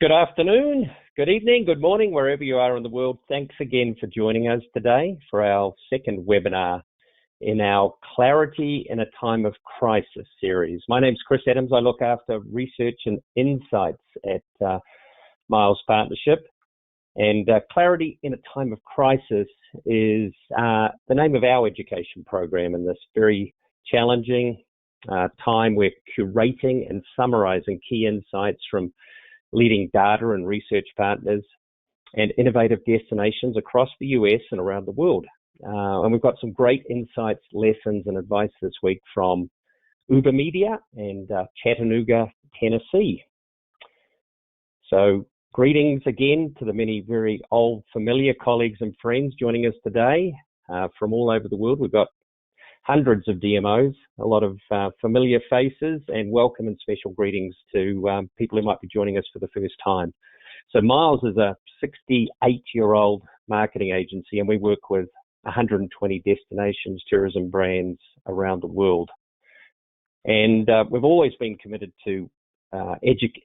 Good afternoon, good evening, good morning, wherever you are in the world. Thanks again for joining us today for our second webinar in our Clarity in a Time of Crisis series. My name's Chris Adams. I look after research and insights at Miles Partnership. And Clarity in a Time of Crisis is the name of our education program in this very challenging time. We're curating and summarizing key insights from leading data and research partners and innovative destinations across the US and around the world. And we've got some great insights, lessons, and advice this week from UberMedia and Chattanooga, Tennessee. So greetings again to the many very old, familiar colleagues and friends joining us today from all over the world. We've got hundreds of DMOs, a lot of familiar faces, and welcome and special greetings to people who might be joining us for the first time. So Miles is a 68-year-old marketing agency, and we work with 120 destinations, tourism brands around the world. And we've always been committed to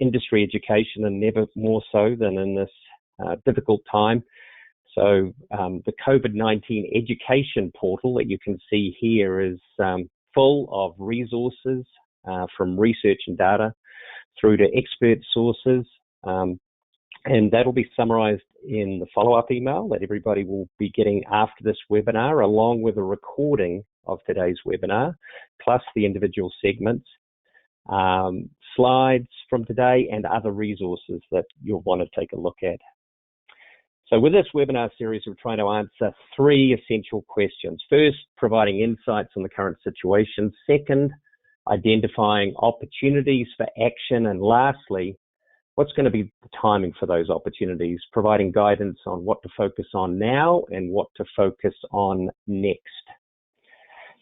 industry education, and never more so than in this difficult time. So the COVID-19 education portal that you can see here is full of resources from research and data through to expert sources. And that'll be summarized in the follow-up email that everybody will be getting after this webinar, along with a recording of today's webinar, plus the individual segments, slides from today, and other resources that you'll want to take a look at. So with this webinar series, we're trying to answer three essential questions. First, providing insights on the current situation. Second, identifying opportunities for action. And lastly, what's going to be the timing for those opportunities, providing guidance on what to focus on now and what to focus on next.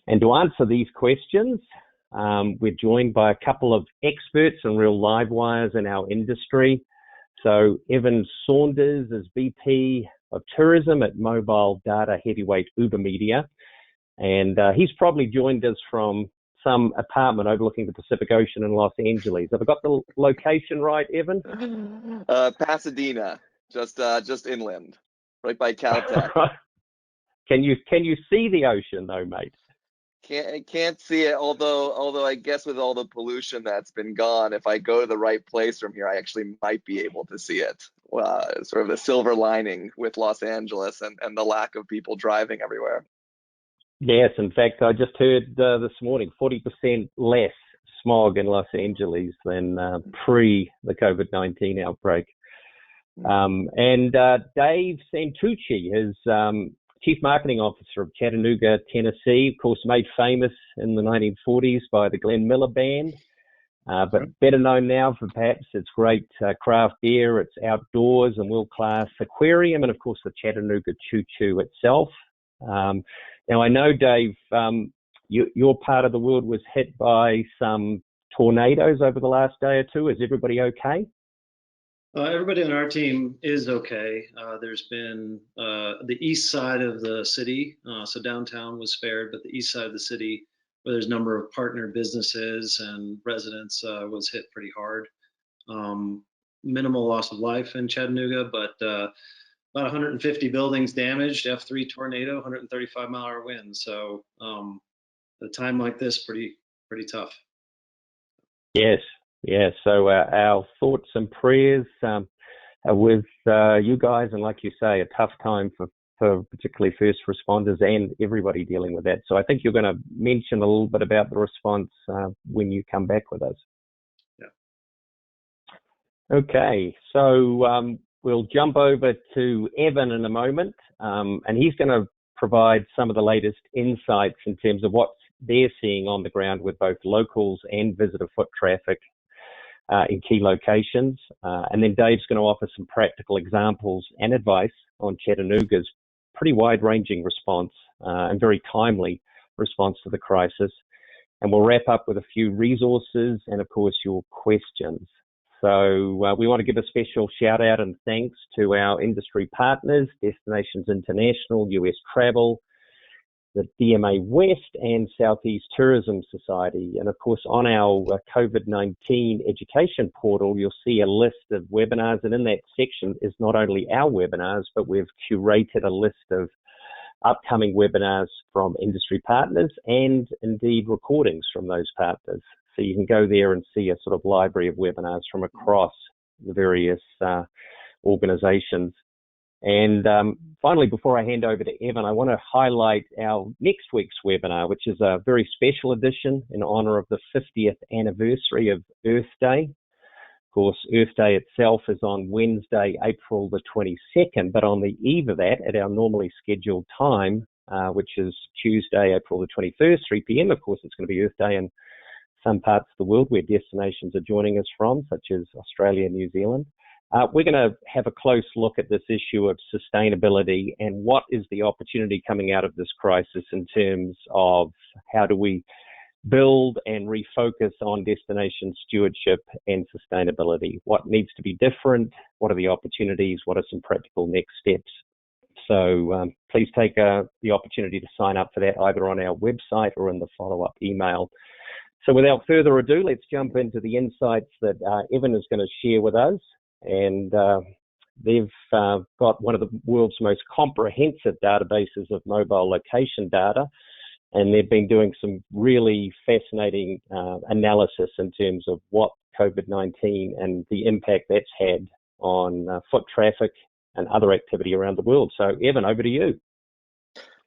And to answer these questions, we're joined by a couple of experts and real live wires in our industry. So Evan Saunders is VP of Tourism at mobile data heavyweight UberMedia. And he's probably joined us from some apartment overlooking the Pacific Ocean in Los Angeles. Have I got the location right, Evan? Pasadena, just inland, right by Caltech. Can you see the ocean though, mate? Can't see it, although I guess with all the pollution that's been gone, if I go to the right place from here, I actually might be able to see it. Sort of the silver lining with Los Angeles and the lack of people driving everywhere. Yes, in fact, I just heard this morning 40% less smog in Los Angeles than pre the COVID-19 outbreak. And Dave Santucci is Chief Marketing Officer of Chattanooga, Tennessee, of course, made famous in the 1940s by the Glenn Miller Band, but better known now for perhaps its great craft beer, its outdoors and world-class aquarium, and of course the Chattanooga Choo Choo itself. Now, I know, Dave, your part of the world was hit by some tornadoes over the last day or two. Is everybody okay? Everybody on our team is okay. There's been the east side of the city, so downtown was spared, but the east side of the city, where there's a number of partner businesses and residents, was hit pretty hard. Minimal loss of life in Chattanooga, but about 150 buildings damaged, F3 tornado, 135-mile-an-hour wind. So at a time like this, pretty tough. Yes. Yeah, so our thoughts and prayers are with you guys, and like you say, a tough time for particularly first responders and everybody dealing with that. So I think you're going to mention a little bit about the response when you come back with us. Yeah. Okay, so we'll jump over to Evan in a moment, and he's going to provide some of the latest insights in terms of what they're seeing on the ground with both locals and visitor foot traffic in key locations. And then Dave's going to offer some practical examples and advice on Chattanooga's pretty wide-ranging response and very timely response to the crisis. And we'll wrap up with a few resources and, of course, your questions. So we want to give a special shout out and thanks to our industry partners, Destinations International, US Travel, the DMA West and Southeast Tourism Society. And of course, on our COVID-19 education portal, you'll see a list of webinars. And in that section is not only our webinars, but we've curated a list of upcoming webinars from industry partners and indeed recordings from those partners. So you can go there and see a sort of library of webinars from across the various organizations. And finally, before I hand over to Evan, I want to highlight our next week's webinar, which is a very special edition in honor of the 50th anniversary of Earth Day. Of course, Earth Day itself is on Wednesday, April the 22nd, but on the eve of that, at our normally scheduled time, which is Tuesday, April the 21st, 3 p.m., of course, it's going to be Earth Day in some parts of the world where destinations are joining us from, such as Australia and New Zealand. We're going to have a close look at this issue of sustainability and what is the opportunity coming out of this crisis in terms of how do we build and refocus on destination stewardship and sustainability. What needs to be different? What are the opportunities? What are some practical next steps? So please take the opportunity to sign up for that either on our website or in the follow-up email. So without further ado, let's jump into the insights that Evan is going to share with us. And they've got one of the world's most comprehensive databases of mobile location data. And they've been doing some really fascinating analysis in terms of what COVID-19 and the impact that's had on foot traffic and other activity around the world. So Evan, over to you.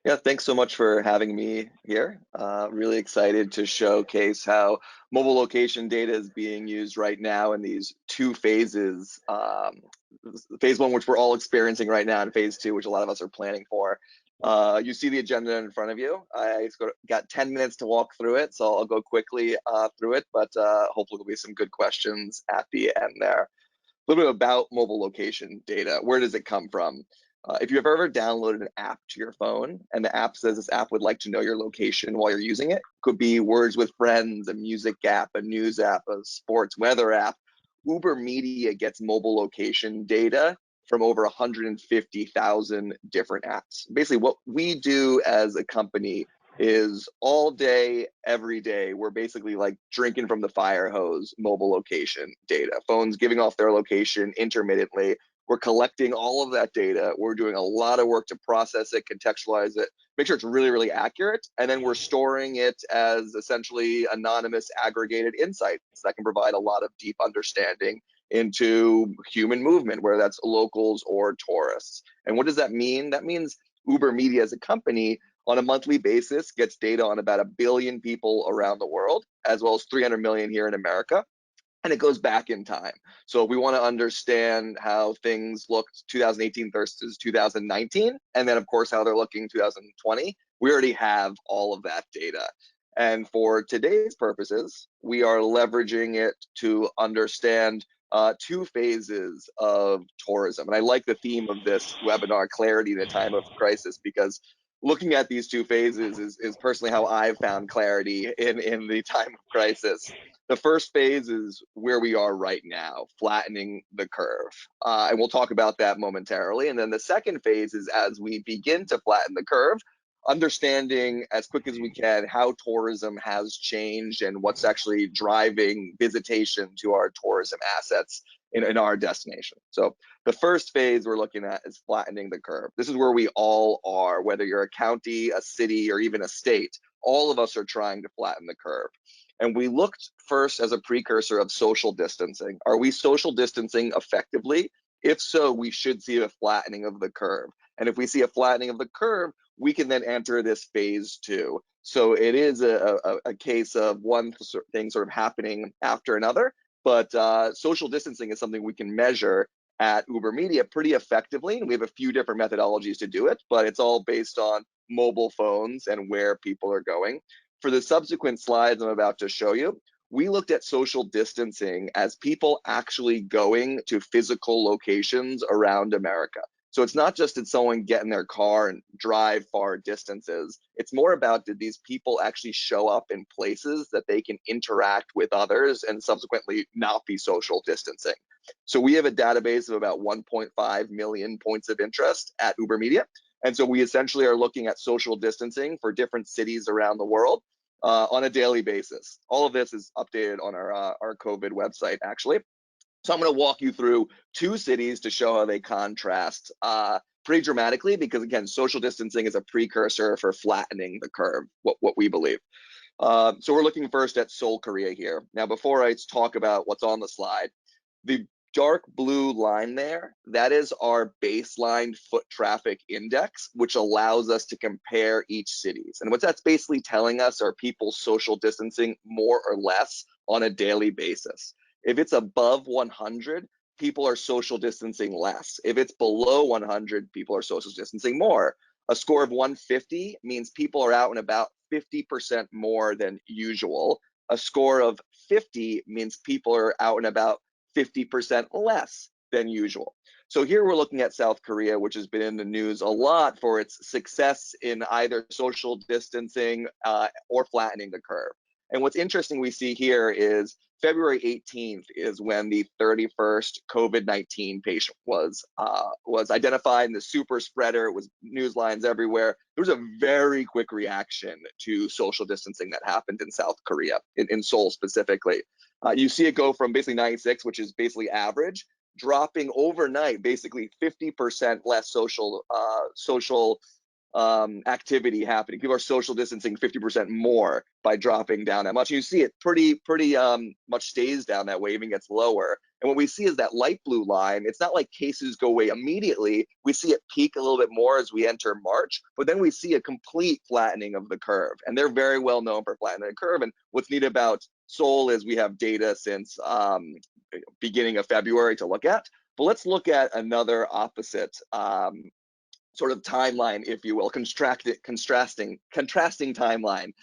Yeah, thanks so much for having me here. Really excited to showcase how mobile location data is being used right now in these two phases. Phase one, which we're all experiencing right now, and phase two, which a lot of us are planning for. You see the agenda in front of you. I got 10 minutes to walk through it, so I'll go quickly through it, but hopefully there'll be some good questions at the end there. A little bit about mobile location data. Where does it come from? If you've ever downloaded an app to your phone and the app says this app would like to know your location while you're using it, could be Words with Friends, a music app, a news app, a sports weather app. UberMedia gets mobile location data from over 150,000 different apps. Basically, what we do as a company is all day, every day, we're basically like drinking from the fire hose mobile location data. Phones giving off their location intermittently. We're collecting all of that data. We're doing a lot of work to process it, contextualize it, make sure it's really, really accurate. And then we're storing it as essentially anonymous aggregated insights that can provide a lot of deep understanding into human movement, whether that's locals or tourists. And what does that mean? That means UberMedia as a company on a monthly basis gets data on about 1 billion people around the world, as well as 300 million here in America. And it goes back in time. So if we want to understand how things looked 2018 versus 2019, and then of course how they're looking 2020, we already have all of that data. And for today's purposes, we are leveraging it to understand two phases of tourism. And I like the theme of this webinar, Clarity in a Time of Crisis, because looking at these two phases is personally how I've found clarity in the time of crisis. The first phase is where we are right now, flattening the curve. And we'll talk about that momentarily. And then the second phase is as we begin to flatten the curve, understanding as quick as we can how tourism has changed and what's actually driving visitation to our tourism assets in our destination. So the first phase we're looking at is flattening the curve. This is where we all are, whether you're a county, a city, or even a state. All of us are trying to flatten the curve. And we looked first as a precursor of social distancing. Are we social distancing effectively? If so, we should see a flattening of the curve. And if we see a flattening of the curve, we can then enter this phase two. So it is a case of one thing sort of happening after another, but social distancing is something we can measure at UberMedia pretty effectively. And we have a few different methodologies to do it, but it's all based on mobile phones and where people are going. For the subsequent slides I'm about to show you, we looked at social distancing as people actually going to physical locations around America. So it's not just did someone get in their car and drive far distances. It's more about did these people actually show up in places that they can interact with others and subsequently not be social distancing. So we have a database of about 1.5 million points of interest at UberMedia. And so we essentially are looking at social distancing for different cities around the world on a daily basis. All of this is updated on our COVID website, actually. So I'm going to walk you through 2 cities to show how they contrast pretty dramatically, because again, social distancing is a precursor for flattening the curve, what we believe. So we're looking first at Seoul, Korea here. Now, before I talk about what's on the slide, the dark blue line there, that is our baseline foot traffic index, which allows us to compare each cities. And what that's basically telling us are people social distancing more or less on a daily basis. If it's above 100, people are social distancing less. If it's below 100, people are social distancing more. A score of 150 means people are out and about 50% more than usual. A score of 50 means people are out and about 50% less than usual. So here we're looking at South Korea, which has been in the news a lot for its success in either social distancing or flattening the curve. And what's interesting we see here is February 18th is when the 31st COVID-19 patient was identified, and the super spreader. It was news lines everywhere. There was a very quick reaction to social distancing that happened in South Korea, in Seoul specifically. You see it go from basically 96, which is basically average, dropping overnight, basically 50% less social activity happening. People are social distancing 50% more by dropping down that much. You see it pretty much stays down that way, even gets lower. And what we see is that light blue line. It's not like cases go away immediately. We see it peak a little bit more as we enter March, but then we see a complete flattening of the curve. And they're very well known for flattening the curve. And what's neat about Seoul is we have data since beginning of February to look at. But let's look at another opposite sort of timeline, if you will, contrasting timeline.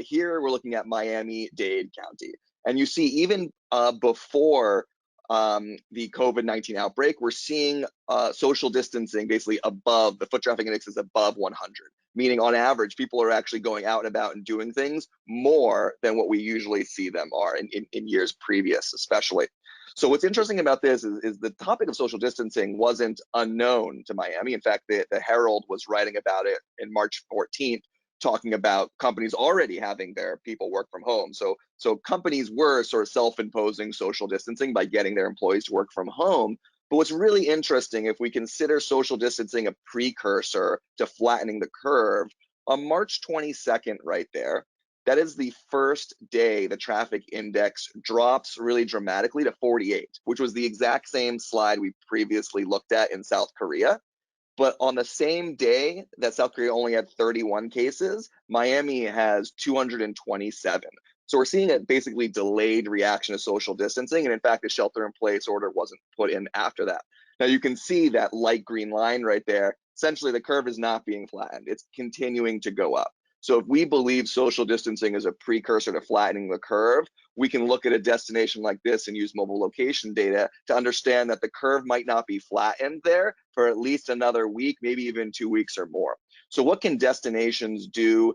Here we're looking at Miami-Dade County. And you see even before the COVID-19 outbreak, we're seeing social distancing basically above, the foot traffic index is above 100, meaning on average, people are actually going out and about and doing things more than what we usually see them are in years previous, especially. So what's interesting about this is the topic of social distancing wasn't unknown to Miami. In fact, the Herald was writing about it in March 14th, talking about companies already having their people work from home. So companies were sort of self-imposing social distancing by getting their employees to work from home. But what's really interesting, if we consider social distancing a precursor to flattening the curve, on March 22nd right there, that is the first day the traffic index drops really dramatically to 48, which was the exact same slide we previously looked at in South Korea. But on the same day that South Korea only had 31 cases, Miami has 227. So we're seeing a basically delayed reaction to social distancing. And in fact, the shelter-in-place order wasn't put in after that. Now you can see that light green line right there. Essentially, the curve is not being flattened. It's continuing to go up. So if we believe social distancing is a precursor to flattening the curve, we can look at a destination like this and use mobile location data to understand that the curve might not be flattened there for at least another week, maybe even 2 weeks or more. So what can destinations do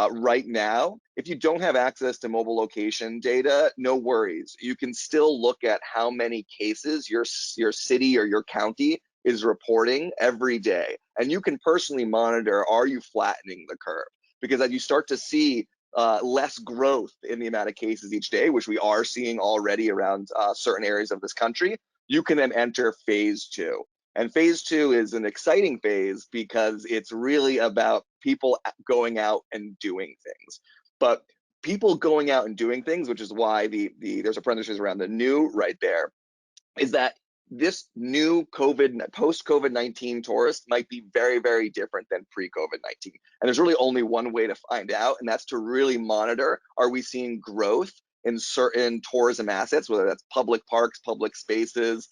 right now? If you don't have access to mobile location data, no worries. You can still look at how many cases your city or your county is reporting every day. And you can personally monitor, are you flattening the curve? Because as you start to see less growth in the amount of cases each day, which we are seeing already around certain areas of this country, you can then enter phase 2. And phase 2 is an exciting phase because it's really about people going out and doing things. But people going out and doing things, which is why there's a parenthesis around the new right there, is that this new post-COVID-19 tourist might be very, very different than pre-COVID-19. And there's really only one way to find out, and that's to really monitor, are we seeing growth in certain tourism assets, whether that's public parks, public spaces,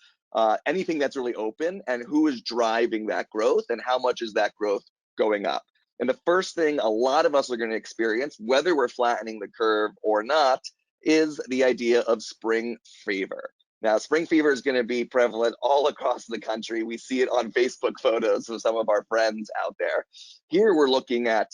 anything that's really open, and who is driving that growth and how much is that growth going up? And the first thing a lot of us are going to experience, whether we're flattening the curve or not, is the idea of spring fever. Now, spring fever is going to be prevalent all across the country. We see it on Facebook photos of some of our friends out there. Here we're looking at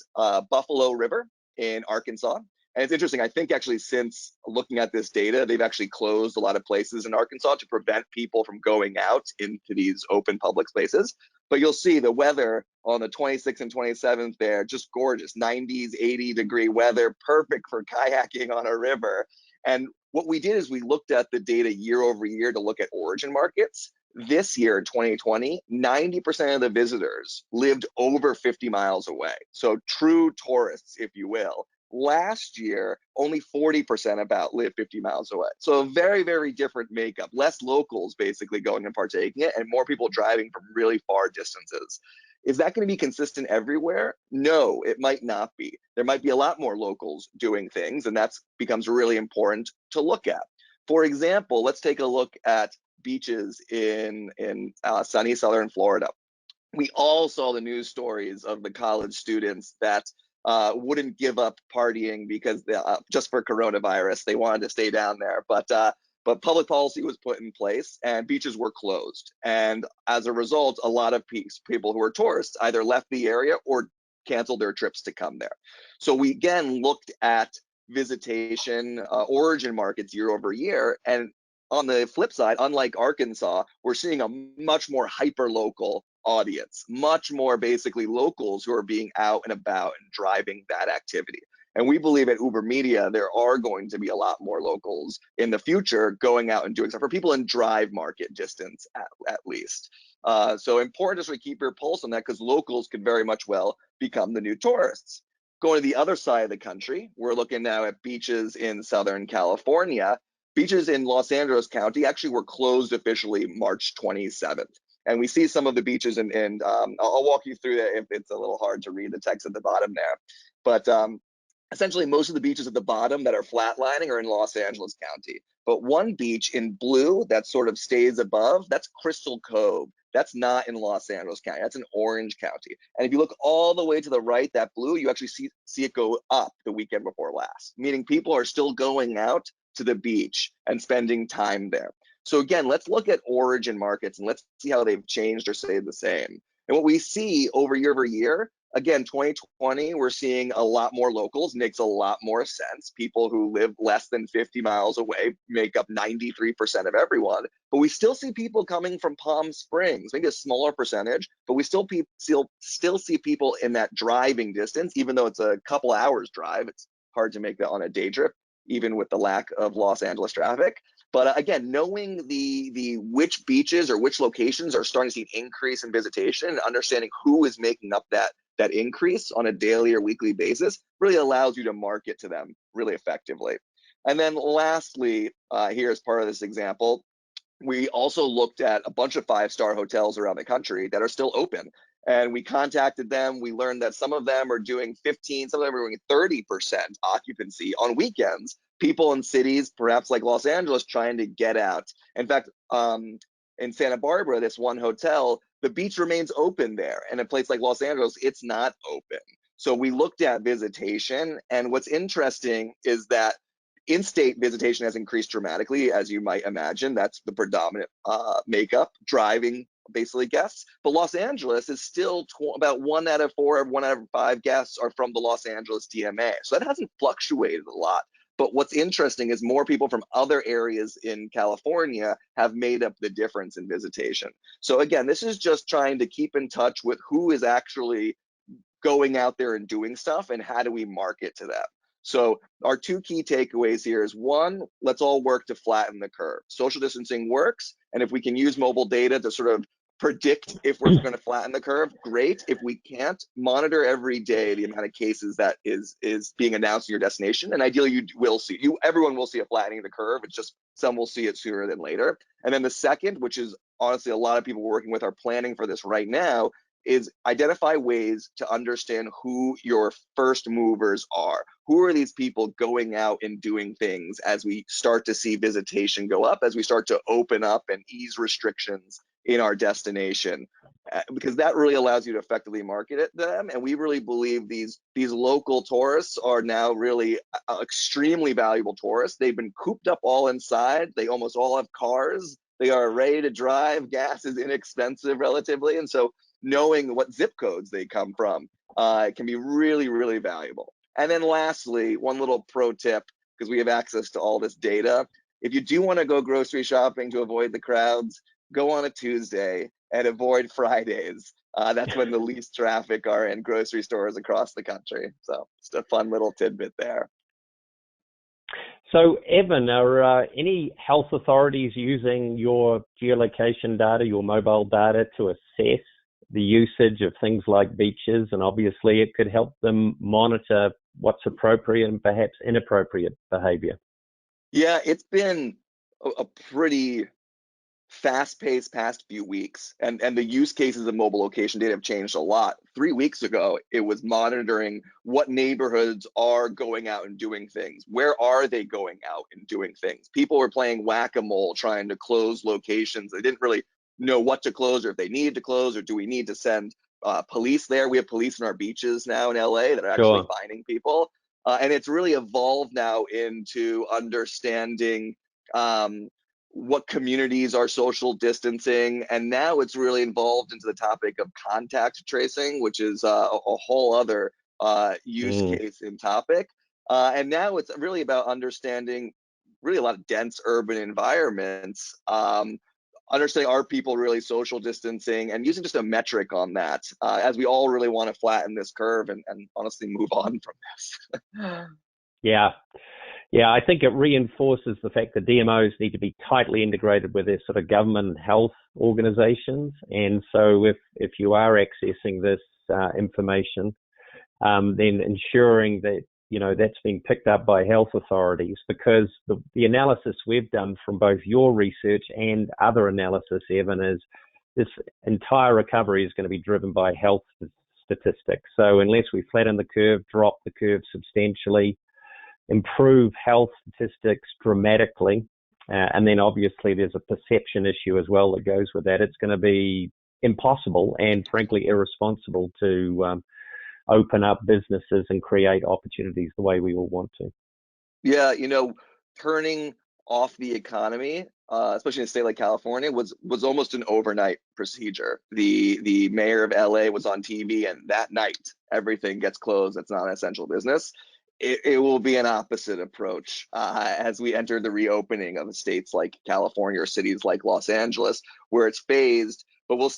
Buffalo River in Arkansas. And it's interesting, I think actually since looking at this data, they've actually closed a lot of places in Arkansas to prevent people from going out into these open public spaces. But you'll see the weather on the 26th and 27th there, just gorgeous, 90s, 80-degree weather, perfect for kayaking on a river. And what we did is we looked at the data year over year to look at origin markets. This year, 2020, 90% of the visitors lived over 50 miles away. So true tourists, if you will. Last year, only 40% about lived 50 miles away. So a very, very different makeup. Less locals basically going and partaking it, and more people driving from really far distances. Is that going to be consistent everywhere? No, it might not be. There might be a lot more locals doing things, and that becomes really important to look at. For example, let's take a look at beaches in sunny southern Florida. We all saw the news stories of the college students that wouldn't give up partying because just for coronavirus, they wanted to stay down there. But public policy was put in place and beaches were closed. And as a result, a lot of people who were tourists either left the area or canceled their trips to come there. So we again looked at visitation origin markets year over year. And on the flip side, unlike Arkansas, we're seeing a much more hyper-local audience, much more basically locals who are being out and about and driving that activity. And we believe at UberMedia, there are going to be a lot more locals in the future going out and doing stuff for people in drive market distance at least. So important to sort of keep your pulse on that because locals could very much well become the new tourists. Going to the other side of the country, we're looking now at beaches in Southern California. Beaches in Los Angeles County actually were closed officially March 27th. And we see some of the beaches, and I'll walk you through that if it's a little hard to read the text at the bottom there. But essentially, most of the beaches at the bottom that are flatlining are in Los Angeles County. But one beach in blue that sort of stays above, that's Crystal Cove. That's not in Los Angeles County. That's in Orange County. And if you look all the way to the right, that blue, you actually see it go up the weekend before last, meaning people are still going out to the beach and spending time there. So again, let's look at origin markets and let's see how they've changed or stayed the same. And what we see over year, again, 2020, we're seeing a lot more locals, makes a lot more sense. People who live less than 50 miles away make up 93% of everyone, but we still see people coming from Palm Springs, maybe a smaller percentage, but we still see people in that driving distance, even though it's a couple hours drive. It's hard to make that on a day trip, even with the lack of Los Angeles traffic. But again, knowing the which beaches or which locations are starting to see an increase in visitation and understanding who is making up that increase on a daily or weekly basis really allows you to market to them really effectively. And then lastly, here as part of this example, we also looked at a bunch of five-star hotels around the country that are still open. And we contacted them. We learned that some of them are doing 15, some of them are doing 30% occupancy on weekends. People in cities, perhaps like Los Angeles, trying to get out. In fact, in Santa Barbara, this one hotel, the beach remains open there. And in a place like Los Angeles, it's not open. So we looked at visitation. And what's interesting is that in-state visitation has increased dramatically, as you might imagine. That's the predominant makeup, driving basically guests. But Los Angeles is still about 1 out of 4 or 1 out of 5 guests are from the Los Angeles DMA. So that hasn't fluctuated a lot. But what's interesting is more people from other areas in California have made up the difference in visitation. So again, this is just trying to keep in touch with who is actually going out there and doing stuff and how do we market to them. So our 2 key takeaways here is 1, let's all work to flatten the curve. Social distancing works, and if we can use mobile data to sort of predict if we're going to flatten the curve, great. If we can't, monitor every day the amount of cases that is being announced in your destination, and ideally everyone will see a flattening of the curve. It's just some will see it sooner than later. And then the second, which is honestly a lot of people working with are planning for this right now, is identify ways to understand who your first movers are. Who are these people going out and doing things as we start to see visitation go up, as we start to open up and ease restrictions in our destination, because that really allows you to effectively market it to them. And we really believe these local tourists are now really extremely valuable tourists. They've been cooped up all inside. They almost all have cars. They are ready to drive. Gas is inexpensive relatively. And so knowing what zip codes they come from can be really, really valuable. And then lastly, one little pro tip, because we have access to all this data. If you do want to go grocery shopping to avoid the crowds, go on a Tuesday and avoid Fridays. That's when the least traffic are in grocery stores across the country. So just a fun little tidbit there. So, Evan, are any health authorities using your geolocation data, your mobile data, to assess the usage of things like beaches? And obviously, it could help them monitor what's appropriate and perhaps inappropriate behavior. Yeah, it's been a pretty fast-paced past few weeks, and the use cases of mobile location data have changed a lot. 3 weeks ago, it was monitoring what neighborhoods are going out and doing things. Where are they going out and doing things? People were playing whack-a-mole trying to close locations. They didn't really know what to close, or if they needed to close, or do we need to send police there? We have police in our beaches now in LA that are actually Sure. finding people, and it's really evolved now into understanding what communities are social distancing, and now it's really involved into the topic of contact tracing, which is a whole other use case and topic. And now it's really about understanding really a lot of dense urban environments, understanding are people really social distancing, and using just a metric on that, as we all really want to flatten this curve and honestly move on from this. Yeah. Yeah, I think it reinforces the fact that DMOs need to be tightly integrated with their sort of government and health organizations. And so if you are accessing this information, then ensuring that, that's being picked up by health authorities, because the analysis we've done from both your research and other analysis, Evan, is this entire recovery is going to be driven by health statistics. So unless we flatten the curve, drop the curve substantially, improve health statistics dramatically, and then obviously there's a perception issue as well that goes with that. It's going to be impossible and frankly irresponsible to open up businesses and create opportunities the way we all want to. Yeah, turning off the economy, especially in a state like California, was almost an overnight procedure. The mayor of LA was on TV, and that night everything gets closed. That's not an essential business. It will be an opposite approach as we enter the reopening of states like California or cities like Los Angeles, where it's phased, but we'll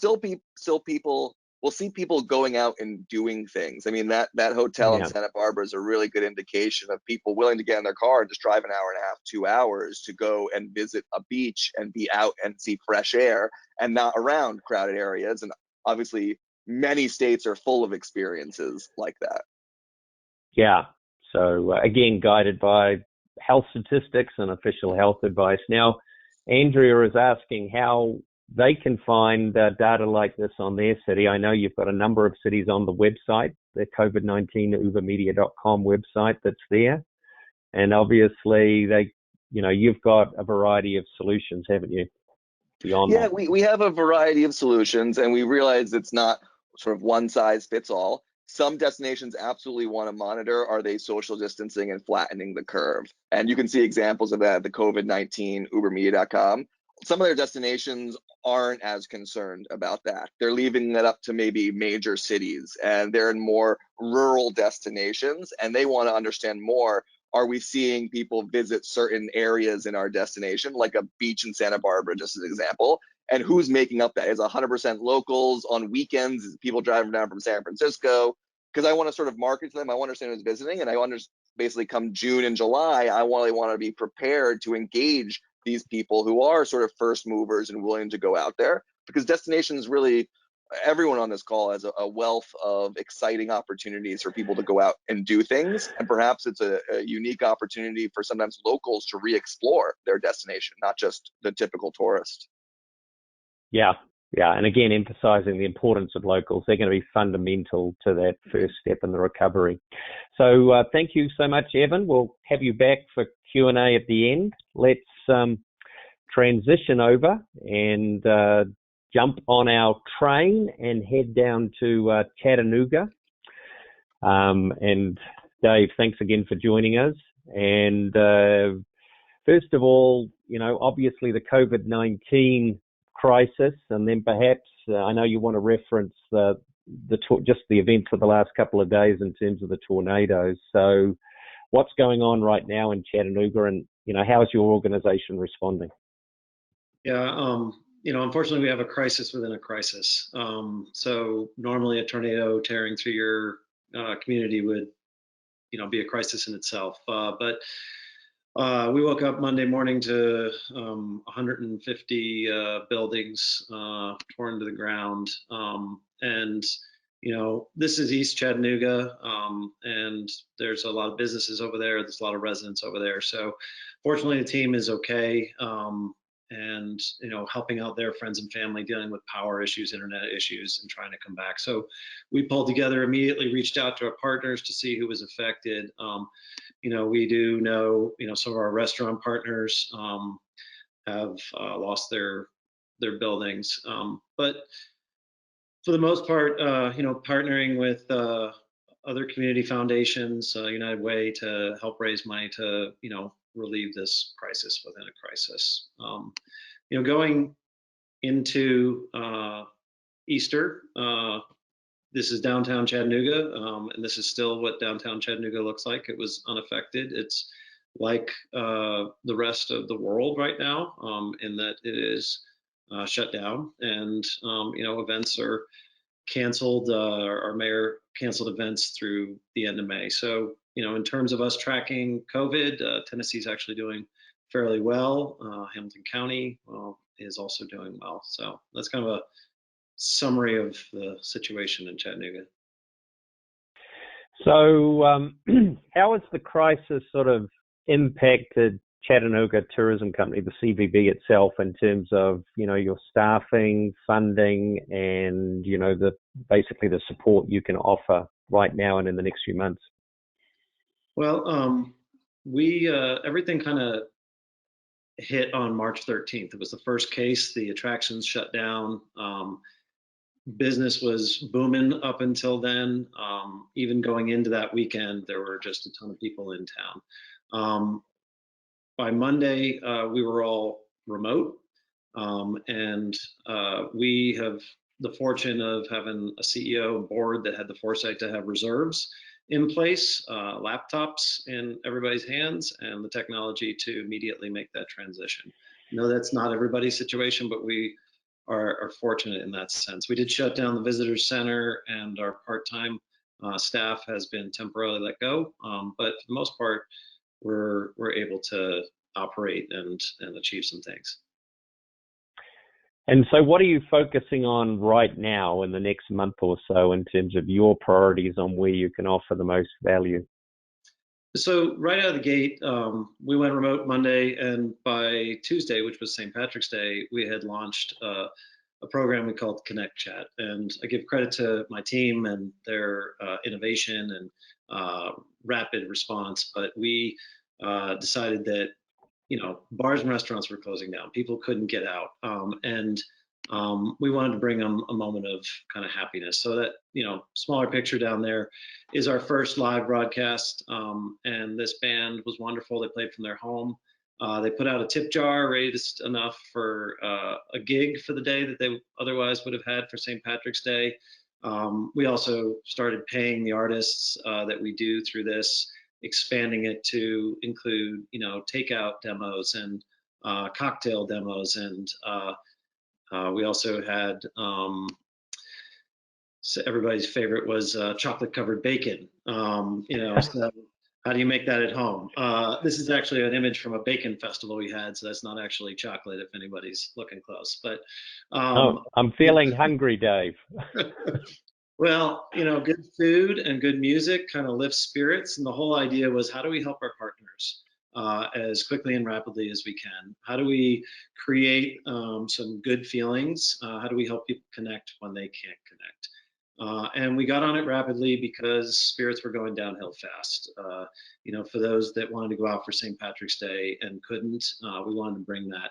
we'll see people going out and doing things. I mean, that hotel in Santa Barbara is a really good indication of people willing to get in their car and just drive an hour and a half, 2 hours to go and visit a beach and be out and see fresh air and not around crowded areas. And obviously, many states are full of experiences like that. Yeah. So again, guided by health statistics and official health advice. Now, Andrea is asking how they can find data like this on their city. I know you've got a number of cities on the website, the COVID-19 UberMedia.com website that's there. And obviously you've got a variety of solutions, haven't you? Beyond that. We have a variety of solutions, and we realize it's not sort of one size fits all. Some destinations absolutely want to monitor, are they social distancing and flattening the curve? And you can see examples of that at the COVID-19 UberMedia.com. Some of their destinations aren't as concerned about that. They're leaving that up to maybe major cities, and they're in more rural destinations, and they want to understand more. Are we seeing people visit certain areas in our destination, like a beach in Santa Barbara, just as an example? And who's making up that? Is 100% locals on weekends? Is people driving down from San Francisco? Because I want to sort of market to them. I want to understand who's visiting, and I basically come June and July, I want to be prepared to engage these people who are sort of first movers and willing to go out there, because destinations really, everyone on this call has a wealth of exciting opportunities for people to go out and do things. And perhaps it's a unique opportunity for sometimes locals to re-explore their destination, not just the typical tourist. Yeah. And again, emphasizing the importance of locals. They're going to be fundamental to that first step in the recovery. So thank you so much, Evan. We'll have you back for Q&A at the end. Let's transition over and jump on our train and head down to Chattanooga. And Dave, thanks again for joining us. And first of all, obviously the COVID-19 crisis, and then perhaps I know you want to reference the just the events of the last couple of days in terms of the tornadoes. So what's going on right now in Chattanooga, and how is your organization responding? Yeah, unfortunately, we have a crisis within a crisis. So normally a tornado tearing through your community would, be a crisis in itself. But we woke up Monday morning to 150 buildings torn to the ground. And, this is East Chattanooga, and there's a lot of businesses over there. There's a lot of residents over there. So fortunately, the team is okay. And helping out their friends and family dealing with power issues, internet issues, and trying to come back. So we pulled together, immediately reached out to our partners to see who was affected. We do know, some of our restaurant partners have lost their buildings, but for the most part, partnering with other community foundations, United Way, to help raise money to, relieve this crisis within a crisis. Going into Easter, this is downtown Chattanooga, and this is still what downtown Chattanooga looks like. It was unaffected. It's like the rest of the world right now, in that it is shut down, and events are canceled. Our mayor canceled events through the end of May. So in terms of us tracking COVID, Tennessee's actually doing fairly well. Hamilton County is also doing well. So that's kind of a summary of the situation in Chattanooga. So how has the crisis sort of impacted Chattanooga Tourism Company, the CVB itself, in terms of, your staffing, funding, and, basically the support you can offer right now and in the next few months? Well, we everything kind of hit on March 13th. It was the first case. The attractions shut down. Business was booming up until then. Even going into that weekend, there were just a ton of people in town. By Monday, we were all remote, and we have the fortune of having a CEO and board that had the foresight to have reserves in place, laptops in everybody's hands, and the technology to immediately make that transition. That's not everybody's situation, but we are fortunate in that sense. We did shut down the visitor center, and our part-time staff has been temporarily let go, but for the most part, we're able to operate and achieve some things. And so what are you focusing on right now in the next month or so in terms of your priorities on where you can offer the most value? So right out of the gate, we went remote Monday, and by Tuesday, which was St. Patrick's Day, we had launched a program we called Connect Chat. And I give credit to my team and their innovation and rapid response, but we decided that bars and restaurants were closing down. People couldn't get out. And we wanted to bring them a moment of kind of happiness. So that, smaller picture down there is our first live broadcast. And this band was wonderful. They played from their home. They put out a tip jar, raised enough for a gig for the day that they otherwise would have had for St. Patrick's Day. We also started paying the artists that we do through this, expanding it to include, takeout demos and cocktail demos, and we also had so everybody's favorite was chocolate covered bacon. So how do you make that at home? This is actually an image from a bacon festival we had, so that's not actually chocolate if anybody's looking close. But I'm feeling hungry, Dave. Well, good food and good music kind of lifts spirits. And the whole idea was, how do we help our partners as quickly and rapidly as we can? How do we create some good feelings? How do we help people connect when they can't connect? And we got on it rapidly because spirits were going downhill fast. For those that wanted to go out for St. Patrick's Day and couldn't, we wanted to bring that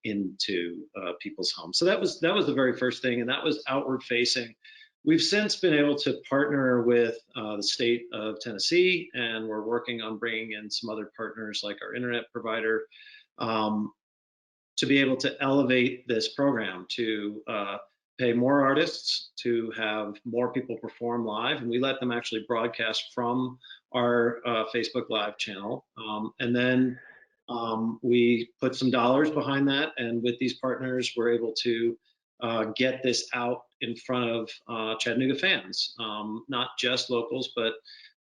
into people's homes. So that was the very first thing, and that was outward facing. We've since been able to partner with the state of Tennessee, and we're working on bringing in some other partners like our internet provider to be able to elevate this program to pay more artists to have more people perform live, and we let them actually broadcast from our Facebook Live channel. And then we put some dollars behind that, and with these partners, we're able to get this out in front of Chattanooga fans, not just locals, but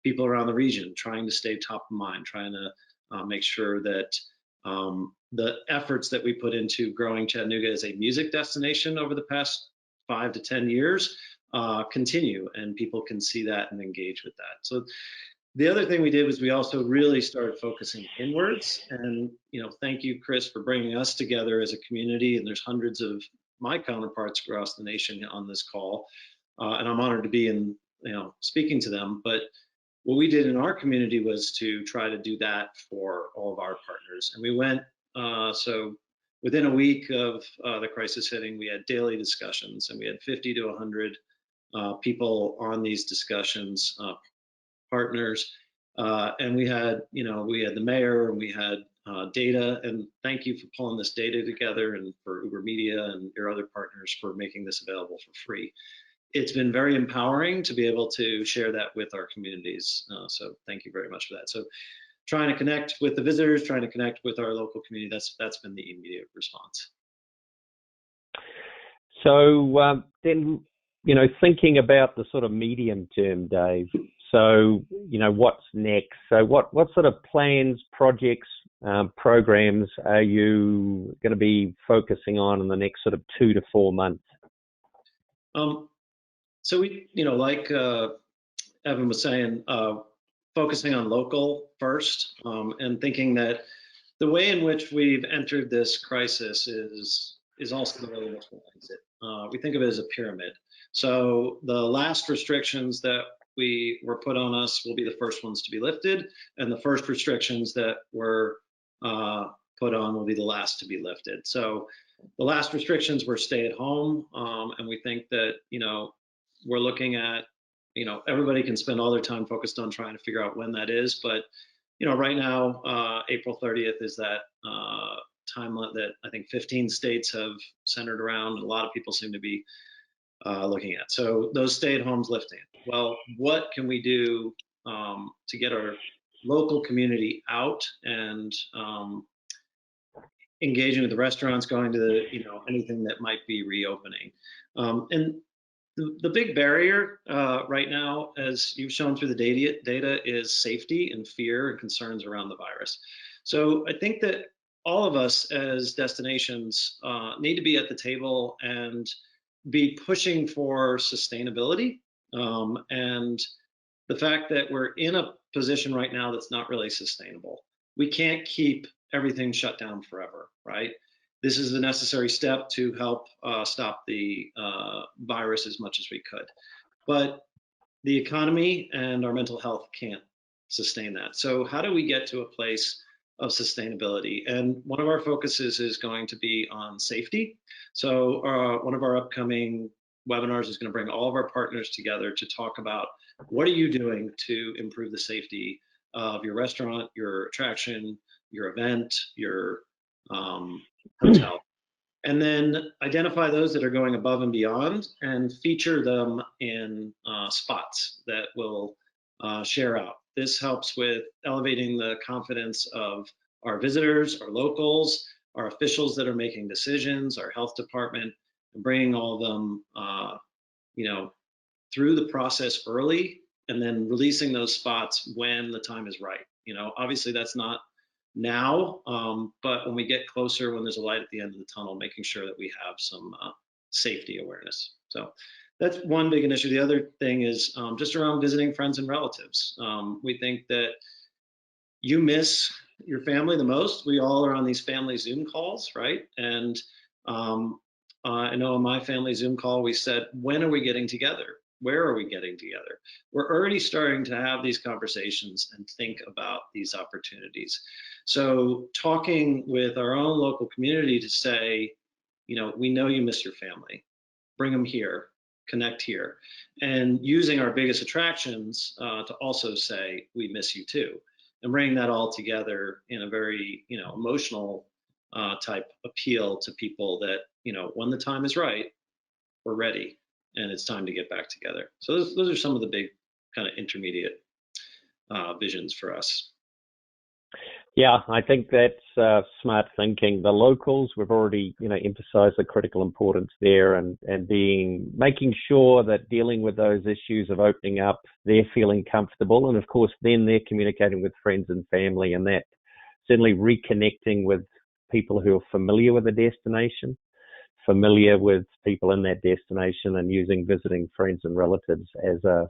people around the region, trying to stay top of mind, trying to make sure that the efforts that we put into growing Chattanooga as a music destination over the past 5 to 10 years continue, and people can see that and engage with that. So the other thing we did was we also really started focusing inwards, and thank you, Chris, for bringing us together as a community. And there's hundreds of my counterparts across the nation on this call, and I'm honored to be in, speaking to them. But what we did in our community was to try to do that for all of our partners, and we went so within a week of the crisis hitting, we had daily discussions, and we had 50 to 100 people on these discussions, partners, and we had the mayor, and we had data. And thank you for pulling this data together, and for UberMedia and your other partners for making this available for free. It's been very empowering to be able to share that with our communities. So thank you very much for that. So trying to connect with the visitors, trying to connect with our local community, that's been the immediate response. So then, thinking about the sort of medium term, Dave, so, what's next? So what sort of plans, projects, programs are you going to be focusing on in the next sort of 2 to 4 months? So we, like Evan was saying, focusing on local first, and thinking that the way in which we've entered this crisis is also the way in which we'll exit. We think of it as a pyramid. So the last restrictions that were put on us will be the first ones to be lifted, and the first restrictions that were put on will be the last to be lifted. So the last restrictions were stay at home, and we think that we're looking at everybody can spend all their time focused on trying to figure out when that is, but right now April 30th is that time that I think 15 states have centered around, and a lot of people seem to be looking at. So those stay-at-homes lifting. Well, what can we do to get our local community out and engaging with the restaurants, going to the, anything that might be reopening? And the big barrier right now, as you've shown through the data, is safety and fear and concerns around the virus. So I think that all of us as destinations need to be at the table and be pushing for sustainability, and the fact that we're in a position right now that's not really sustainable. We can't keep everything shut down forever, right? This is the necessary step to help stop the virus as much as we could. But the economy and our mental health can't sustain that. So how do we get to a place of sustainability? And one of our focuses is going to be on safety. So one of our upcoming webinars is going to bring all of our partners together to talk about what are you doing to improve the safety of your restaurant, your attraction, your event, your hotel, and then identify those that are going above and beyond and feature them in spots that will share out. This helps with elevating the confidence of our visitors, our locals, our officials that are making decisions, our health department, and bringing all of them, through the process early, and then releasing those spots when the time is right. Obviously that's not now, but when we get closer, when there's a light at the end of the tunnel, making sure that we have some safety awareness. So that's one big initiative. The other thing is just around visiting friends and relatives. We think that you miss your family the most. We all are on these family Zoom calls, right? And I know in my family Zoom call, we said, when are we getting together? Where are we getting together? We're already starting to have these conversations and think about these opportunities. So talking with our own local community to say, we know you miss your family, bring them here, connect here, and using our biggest attractions to also say, we miss you too, and bringing that all together in a very, emotional type appeal to people that, when the time is right, we're ready and it's time to get back together. So those are some of the big kind of intermediate visions for us. Yeah, I think that's smart thinking. The locals, we've already, emphasized the critical importance there, and making sure that dealing with those issues of opening up, they're feeling comfortable, and of course then they're communicating with friends and family, and that certainly reconnecting with people who are familiar with the destination, familiar with people in that destination, and using visiting friends and relatives as a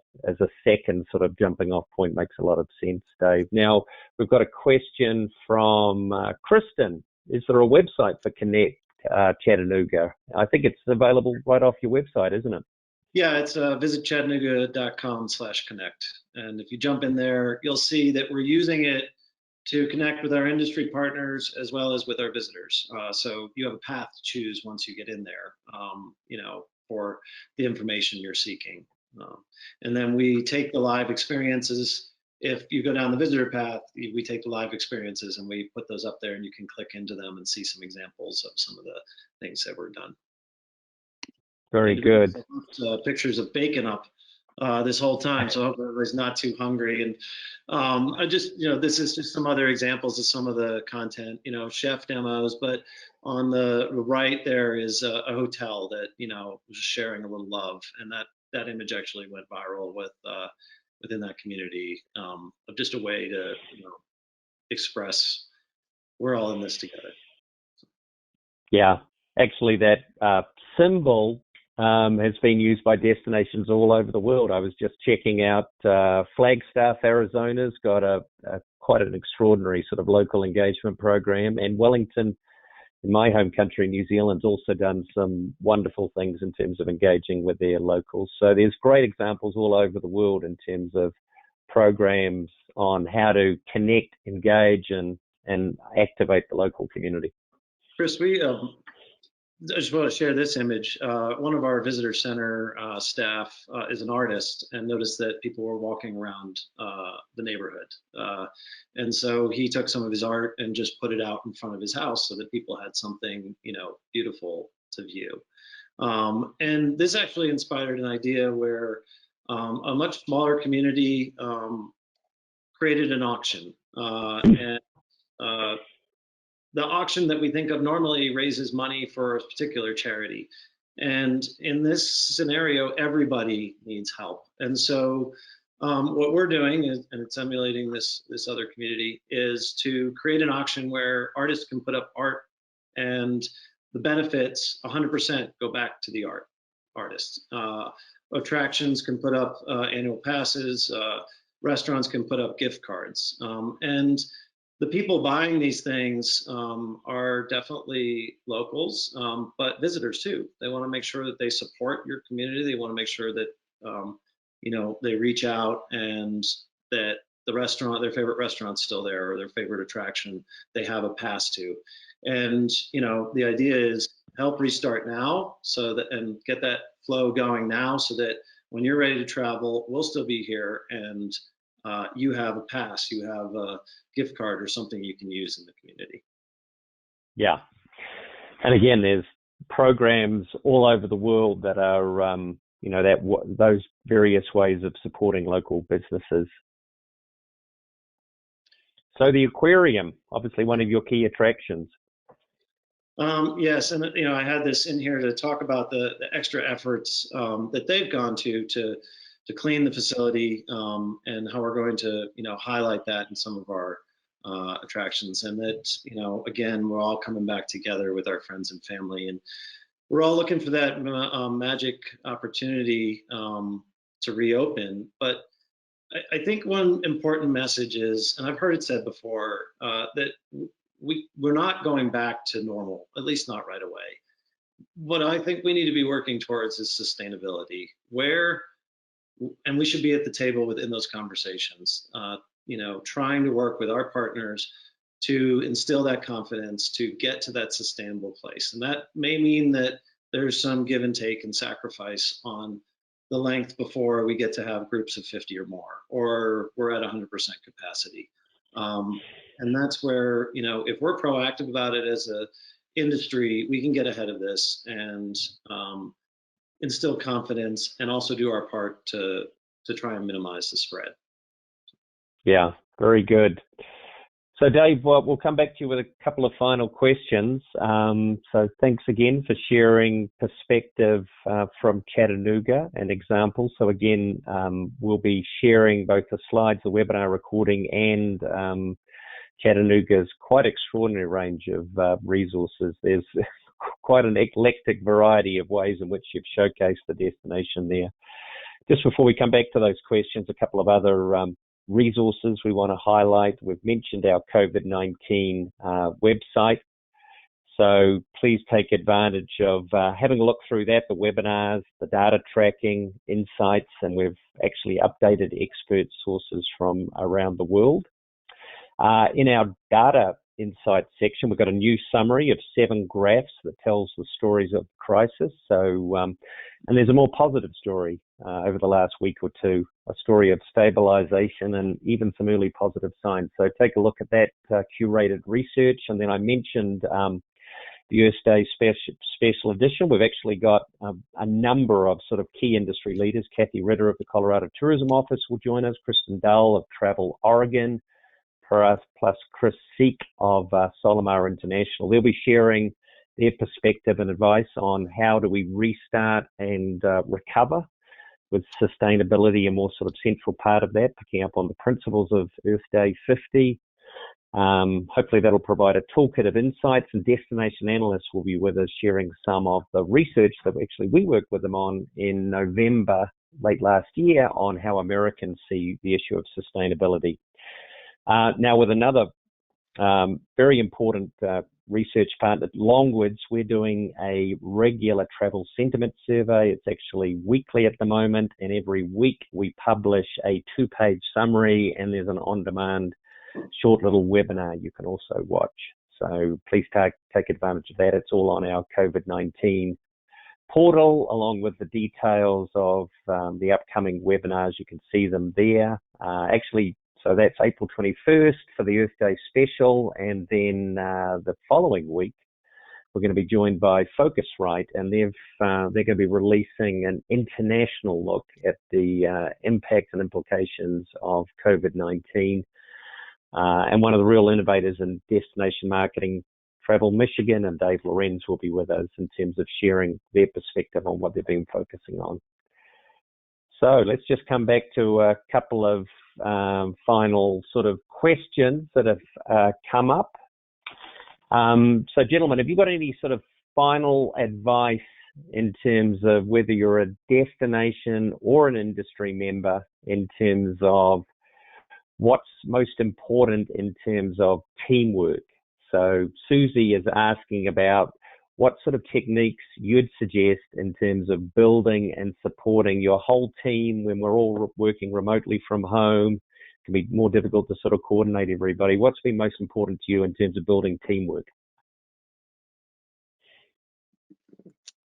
second sort of jumping off point makes a lot of sense, Dave. Now, we've got a question from Kristen. Is there a website for Connect Chattanooga? I think it's available right off your website, isn't it? Yeah, it's visit chattanooga.com/connect. And if you jump in there, you'll see that we're using it to connect with our industry partners as well as with our visitors. So you have a path to choose once you get in there, for the information you're seeking. And then we take the live experiences. If you go down the visitor path, we take the live experiences and we put those up there, and you can click into them and see some examples of some of the things that were done. Very good. Pictures of bacon up this whole time, so I hope everybody's not too hungry. And I just, this is just some other examples of some of the content, chef demos. But on the right there is a hotel that, was sharing a little love, and that image actually went viral within that community, of just a way to, express we're all in this together. Yeah, actually, that symbol has been used by destinations all over the world. I was just checking out Flagstaff, Arizona's got a quite an extraordinary sort of local engagement program, and Wellington, in my home country, New Zealand's also done some wonderful things in terms of engaging with their locals. So there's great examples all over the world in terms of programs on how to connect, engage, and activate the local community. Chris, I just want to share this image. One of our visitor center staff is an artist, and noticed that people were walking around the neighborhood. And so he took some of his art and just put it out in front of his house so that people had something, beautiful to view. And this actually inspired an idea where a much smaller community created an auction. And the auction that we think of normally raises money for a particular charity. And in this scenario, everybody needs help. And so what we're doing, and it's emulating this other community, is to create an auction where artists can put up art, and the benefits 100% go back to the artists. Attractions can put up annual passes, restaurants can put up gift cards. And the people buying these things are definitely locals, but visitors too. They want to make sure that they support your community. They want to make sure that they reach out, and that the restaurant, their favorite restaurant's still there, or their favorite attraction they have a pass to. And the idea is help restart now, and get that flow going now, so that when you're ready to travel, we'll still be here, and you have a pass, you have a gift card or something you can use in the community. Yeah. And again, there's programs all over the world that are, those various ways of supporting local businesses. So the aquarium, obviously one of your key attractions. Yes, and I had this in here to talk about the extra efforts that they've gone to clean the facility, and how we're going to highlight that in some of our attractions. And that again, we're all coming back together with our friends and family, and we're all looking for that magic opportunity to reopen. But I think one important message is, and I've heard it said before, that we're not going back to normal, at least not right away. What I think we need to be working towards is sustainability, and we should be at the table within those conversations, trying to work with our partners to instill that confidence to get to that sustainable place. And that may mean that there's some give and take and sacrifice on the length before we get to have groups of 50 or more, or we're at 100% capacity. And that's where, if we're proactive about it as a industry, we can get ahead of this and instill confidence, and also do our part to try and minimize the spread. Yeah, very good. So Dave, we'll come back to you with a couple of final questions. So thanks again for sharing perspective from Chattanooga and examples. So again, we'll be sharing both the slides, the webinar recording, and Chattanooga's quite extraordinary range of resources. There's quite an eclectic variety of ways in which you've showcased the destination there. Just before we come back to those questions, a couple of other resources we want to highlight. We've mentioned our COVID-19 website, so please take advantage of having a look through that, the webinars, the data tracking, insights, and we've actually updated expert sources from around the world. In our data insights section, we've got a new summary of 7 graphs that tells the stories of crisis. So, and there's a more positive story over the last week or two, a story of stabilization and even some early positive signs. So take a look at that curated research. And then I mentioned the Earth Day special edition. We've actually got a number of sort of key industry leaders. Kathy Ritter of the Colorado Tourism Office will join us, Kristen Dull of Travel Oregon, plus Chris Seek of Solomar International. They'll be sharing their perspective and advice on how do we restart and recover, with sustainability a more sort of central part of that, picking up on the principles of Earth Day 50. Hopefully that'll provide a toolkit of insights, and destination analysts will be with us sharing some of the research that we worked with them on in November, late last year, on how Americans see the issue of sustainability. Now, with another very important research partner, Longwoods, we're doing a regular travel sentiment survey. It's actually weekly at the moment, and every week we publish a 2-page summary, and there's an on-demand short little webinar you can also watch. So please take advantage of that. It's all on our COVID-19 portal, along with the details of the upcoming webinars. You can see them there. So that's April 21st for the Earth Day special, and then the following week we're going to be joined by Focusrite, and they're going to be releasing an international look at the impact and implications of COVID-19. And one of the real innovators in destination marketing, Travel Michigan, and Dave Lorenz will be with us in terms of sharing their perspective on what they've been focusing on. So let's just come back to a couple of final sort of questions that have come up. So gentlemen, have you got any sort of final advice in terms of whether you're a destination or an industry member in terms of what's most important in terms of teamwork? So Susie is asking about what sort of techniques you'd suggest in terms of building and supporting your whole team when we're all working remotely from home. It can be more difficult to sort of coordinate everybody. What's been most important to you in terms of building teamwork?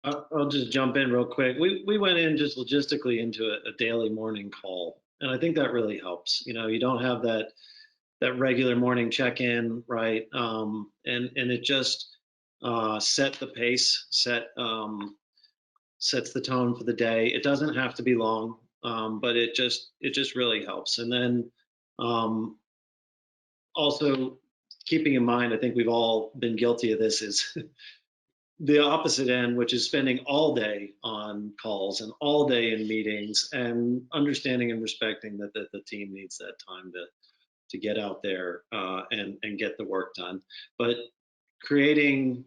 I'll just jump in real quick. We went in just logistically into a daily morning call, and I think that really helps. You know, you don't have that regular morning check-in, right? And it just set the pace, sets the tone for the day. It doesn't have to be long, but it just really helps. And then also keeping in mind, I think we've all been guilty of this, is the opposite end, which is spending all day on calls and all day in meetings, and understanding and respecting that the team needs that time to get out there and get the work done. But creating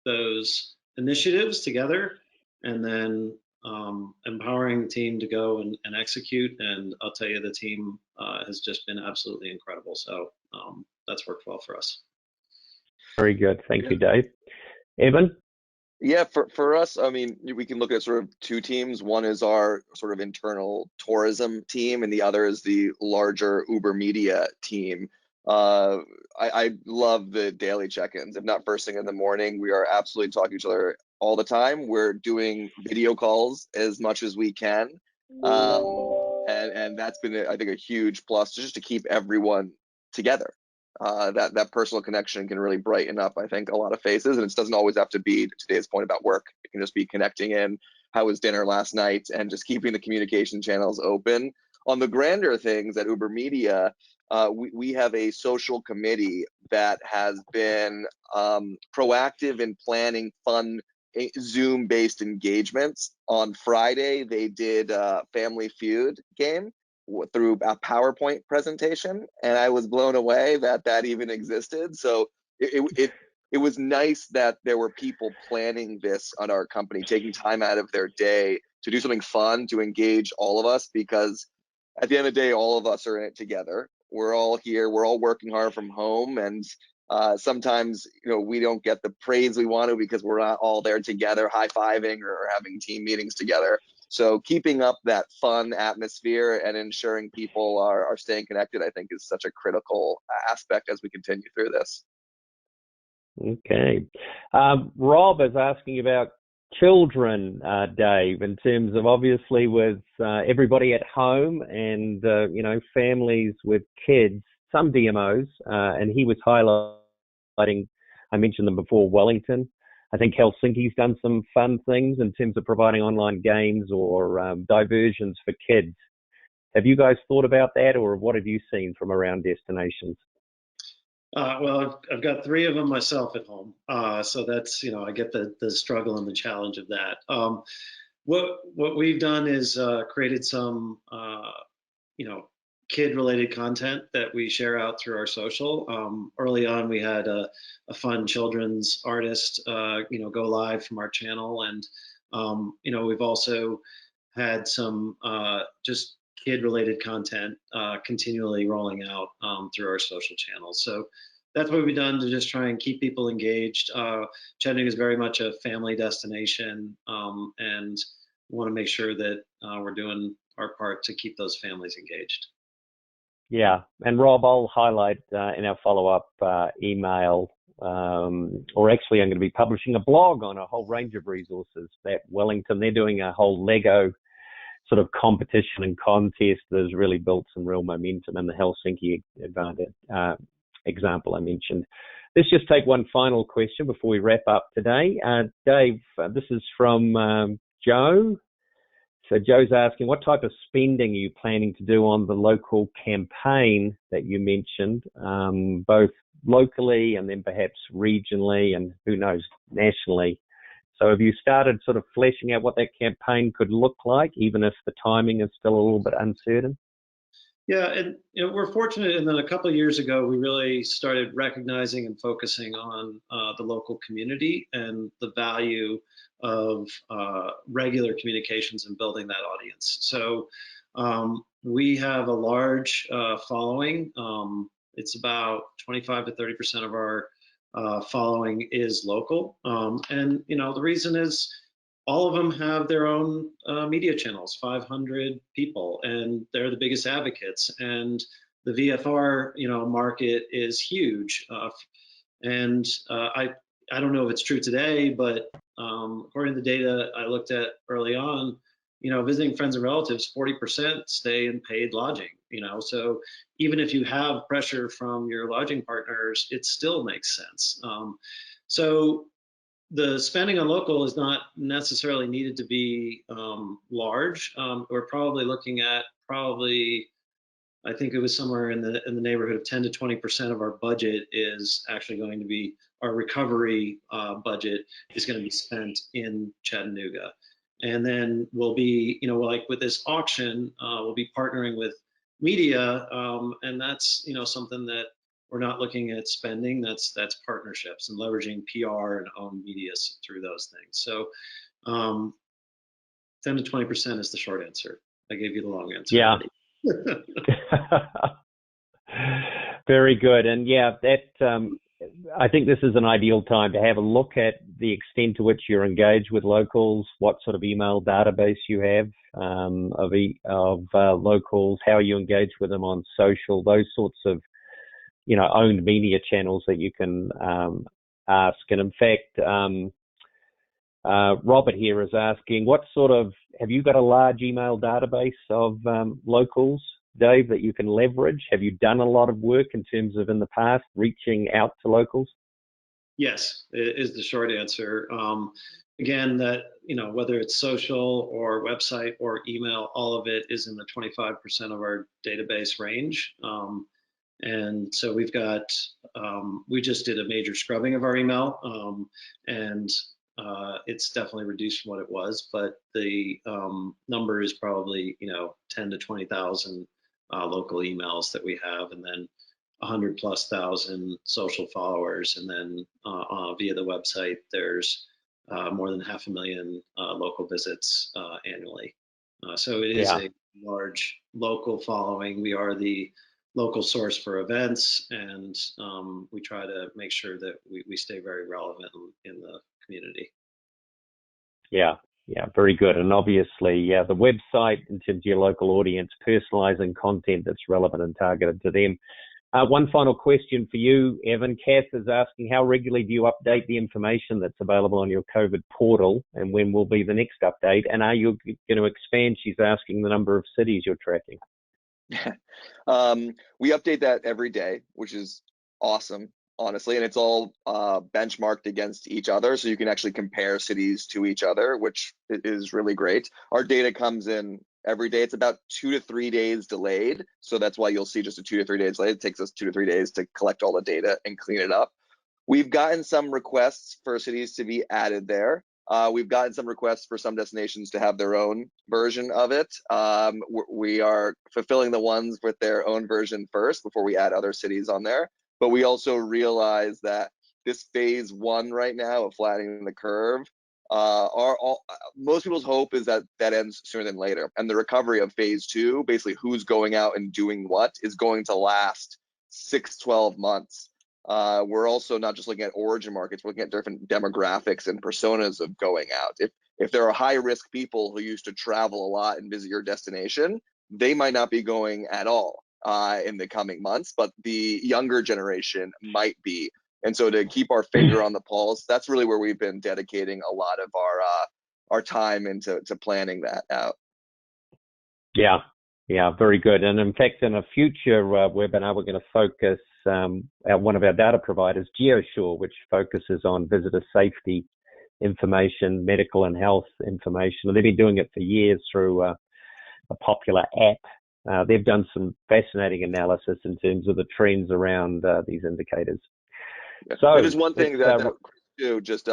those initiatives together, and then empowering the team to go and execute. And I'll tell you, the team has just been absolutely incredible. So that's worked well for us. Very good. Thank you, Dave. Evan? Yeah, for us, I mean, we can look at sort of 2 teams. One is our sort of internal tourism team, and the other is the larger UberMedia team. I love the daily check-ins. If not first thing in the morning, we are absolutely talking to each other all the time. We're doing video calls as much as we can. And that's been, I think, a huge plus just to keep everyone together. that personal connection can really brighten up, I think, a lot of faces. And it doesn't always have to be, to today's point, about work. It can just be connecting in, how was dinner last night, and just keeping the communication channels open. On the grander things at UberMedia, we have a social committee that has been proactive in planning fun Zoom-based engagements. On Friday, they did a Family Feud game through a PowerPoint presentation, and I was blown away that that even existed. So it was nice that there were people planning this on our company, taking time out of their day to do something fun, to engage all of us, because at the end of the day, all of us are in it together. We're all here, we're all working hard from home, and sometimes, we don't get the praise we want to because we're not all there together high-fiving or having team meetings together. So keeping up that fun atmosphere and ensuring people are staying connected, I think, is such a critical aspect as we continue through this. Okay. Rob is asking about children, Dave, in terms of obviously with everybody at home and, families with kids, some DMOs, and he was highlighting, I mentioned them before, Wellington. I think Helsinki's done some fun things in terms of providing online games or diversions for kids. Have you guys thought about that, or what have you seen from around destinations? Well, I've got 3 of them myself at home, so that's, I get the struggle and the challenge of that. What we've done is created some, kid-related content that we share out through our social. Early on, we had a fun children's artist, go live from our channel, and we've also had some just kid-related content continually rolling out through our social channels. So that's what we've done to just try and keep people engaged. Chattanooga is very much a family destination, and want to make sure that we're doing our part to keep those families engaged. Yeah, and Rob, I'll highlight in our follow-up email, or actually I'm going to be publishing a blog on a whole range of resources that Wellington, they're doing a whole Lego sort of competition and contest that has really built some real momentum, in the Helsinki example I mentioned. Let's just take one final question before we wrap up today. Dave, this is from Joe. So Joe's asking, what type of spending are you planning to do on the local campaign that you mentioned, both locally and then perhaps regionally and who knows, nationally? So have you started sort of fleshing out what that campaign could look like, even if the timing is still a little bit uncertain? Yeah, and we're fortunate in that a couple of years ago, we really started recognizing and focusing on the local community and the value of regular communications and building that audience. So we have a large following. It's about 25 to 30% of our following is local. And, the reason is all of them have their own media channels, 500 people, and they're the biggest advocates. And the VFR, market is huge. And I don't know if it's true today, but according to the data I looked at early on, visiting friends and relatives, 40% stay in paid lodging. So even if you have pressure from your lodging partners, it still makes sense. So the spending on local is not necessarily needed to be large. We're probably looking at I think it was somewhere in the neighborhood of 10 to 20% of our budget is actually going to be, our recovery budget is going to be spent in Chattanooga. And then we'll be, like with this auction, we'll be partnering with media, and that's, something that we're not looking at spending. That's partnerships and leveraging PR and owned media through those things. So 10 to 20% is the short answer. I gave you the long answer. Yeah. Very good. And yeah, that I think this is an ideal time to have a look at the extent to which you're engaged with locals, what sort of email database you have of locals, how you engage with them on social, those sorts of owned media channels that you can ask. And in fact, Robert here is asking, have you got a large email database of locals Dave, that you can leverage? Have you done a lot of work in terms of in the past reaching out to locals? Yes, is the short answer. Again, that, whether it's social or website or email, all of it is in the 25% of our database range. And so we've got, we just did a major scrubbing of our email, and it's definitely reduced from what it was, but the number is probably, 10 to 20,000 local emails that we have, and then 100,000+ social followers, and then via the website, there's more than 500,000 local visits annually. So it is a large local following. We are the local source for events, and we try to make sure that we stay very relevant in the community. Yeah, very good. And obviously, the website, in terms of your local audience, personalizing content that's relevant and targeted to them. One final question for you, Evan. Kath is asking, how regularly do you update the information that's available on your COVID portal, and when will be the next update? And are you going to expand? She's asking the number of cities you're tracking. We update that every day, which is awesome, honestly, and it's all benchmarked against each other, so you can actually compare cities to each other, which is really great. Our data comes in every day. It's about 2 to 3 days delayed, so that's why you'll see just a 2 to 3 days delayed. It takes us 2 to 3 days to collect all the data and clean it up. We've gotten some requests for cities to be added there. We've gotten some requests for some destinations to have their own version of it. We are fulfilling the ones with their own version first before we add other cities on there. But we also realize that this phase 1 right now of flattening the curve, most people's hope is that ends sooner than later. And the recovery of phase 2, basically who's going out and doing what, is going to last 6-12 months. We're also not just looking at origin markets, we're looking at different demographics and personas of going out. If there are high risk people who used to travel a lot and visit your destination, they might not be going at all in the coming months, but the younger generation might be. And so to keep our finger on the pulse, that's really where we've been dedicating a lot of our time into planning that out. Yeah, very good. And in fact, in a future webinar, we're going to focus one of our data providers, GeoShore, which focuses on visitor safety information, medical and health information. They've been doing it for years through a popular app. They've done some fascinating analysis in terms of the trends around these indicators. So there's one thing that do just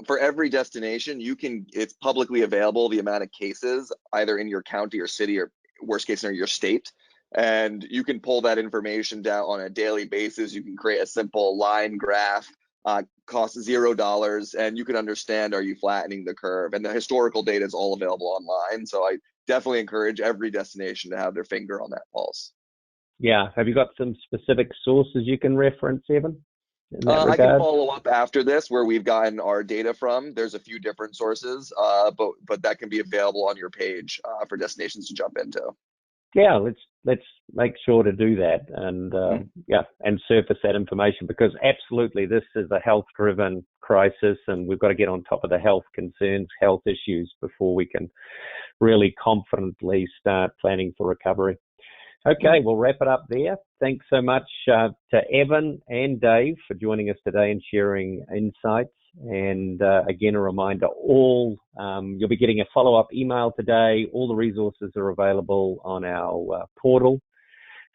for every destination, it's publicly available, the amount of cases either in your county or city, or worst case scenario, your state. And you can pull that information down on a daily basis. You can create a simple line graph, costs $0, and you can understand, are you flattening the curve? And the historical data is all available online. So I definitely encourage every destination to have their finger on that pulse. Yeah. Have you got some specific sources you can reference, Evan? I can follow up after this where we've gotten our data from. There's a few different sources, but that can be available on your page for destinations to jump into. Yeah, let's make sure to do that, and and surface that information, because absolutely this is a health-driven crisis, and we've got to get on top of the health concerns, health issues, before we can really confidently start planning for recovery. Okay, we'll wrap it up there. Thanks so much to Evan and Dave for joining us today and sharing insights. And again, a reminder, you'll be getting a follow-up email today. All the resources are available on our portal.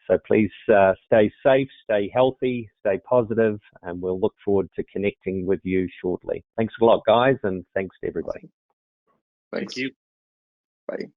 So please stay safe, stay healthy, stay positive, and we'll look forward to connecting with you shortly. Thanks a lot, guys, and thanks to everybody. Thanks. Thank you. Bye.